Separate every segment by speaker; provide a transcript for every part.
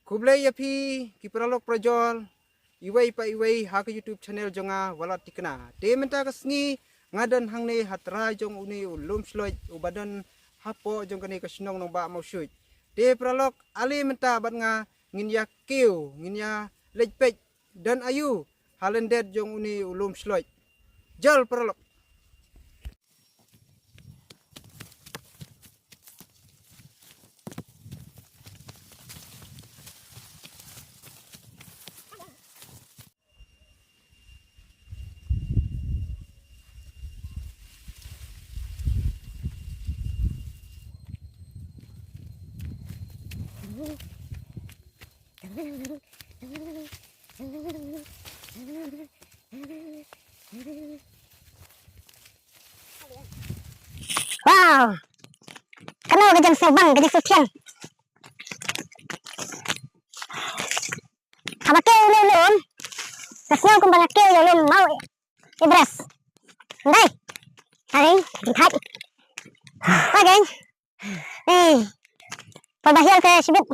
Speaker 1: Kublai yapi kipralok projol iwai pa iwai ha ke YouTube channel jonga wala tikna te menta kasngi ngadan hangne hatra jong uni ulum sloj ubadan hapo jong kani kasnong nong ba mau syuj te pralok ali menta bat nga ngin ya kiu ngin ya lejpej dan ayu halendet jong uni ulum sloj jal pralok.
Speaker 2: Wow, kenal gajang Sabang, gajang Sofian. Habake ulun, kasnya kumbang ke ulun mau ibras. Ndai, hari, hai. Oke, pembahian ke sibuk.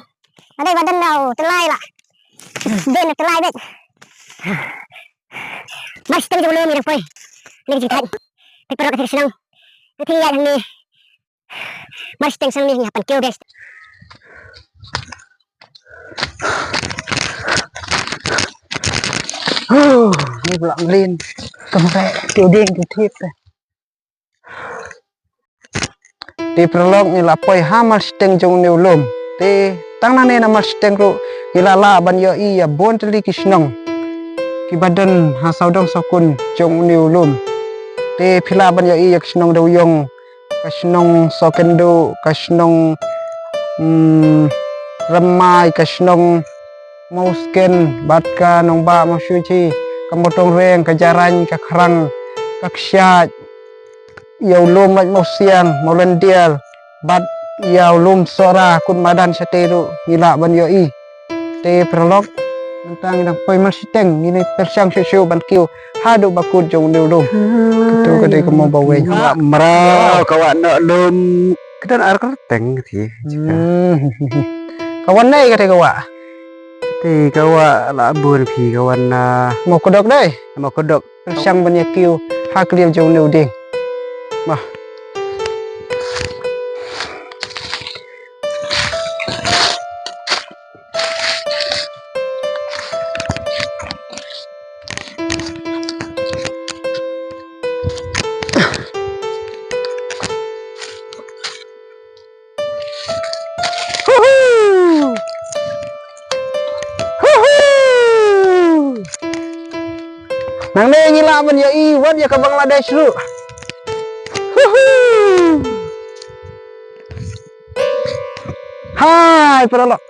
Speaker 2: Ada badan lau telai lah, ben telai bet. Mas tadi ulun mirip koi, lagi hai. Tapi perlu senang. Ketinggalan ni, mas teng sang ni ngapan kau guys.
Speaker 1: Ni pula ngelin kemare tiuding titip di prolog ni lapoi hamal steng jong ni ulum te tang nane na mal steng ru ilala ban yo I ya bon teli kisnong ki badan ha saudong sokun jong ni ulum te phila ban yo I ya kisnong do yong kasnong sokendo kasnong ramai kasnong mausken batka nong ba masuci kamotong reng kajaran kakrang kaksyat yaw lum laj mausiang maulendial bat yaw lum sora kun madan sateru ngila ban yo I te prolog tentang nang poi mal siteng ini persang susu ban kiu hadu bakut jong ni ulum ketu kadai ko mau bawe
Speaker 3: merau kawan nak lum kedan ar kerteng thi
Speaker 1: kawan nai kadai kawa
Speaker 3: thì kawa la bur phi kawan na
Speaker 1: mau kodok dai
Speaker 3: mau kodok
Speaker 1: persang ban ya kiu ha kliam jong ni uding bah nang ne ngila ban ya I wat ya ke Bangladesh lu. Hai prolog.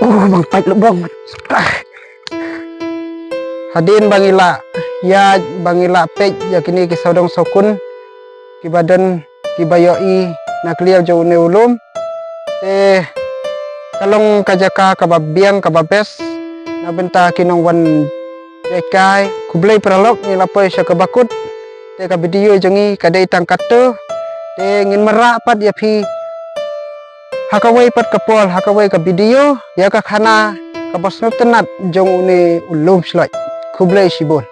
Speaker 1: Bang pait lebong. Hadin bangila ya bangila pej ya kini ki saudong sokun ki badan ki bayo I nak liau jauh ne ulum te kalong kajaka kababiang kababes na benta kinong wan dekai kublai pralog ni lapoi sa kabakut te ka video jongi kadai tangkat tu te ngin merapat ya phi hakawai pat kapol hakawai ka video ya ka khana ka basno tenat jong uni ulum sloj kublai sibon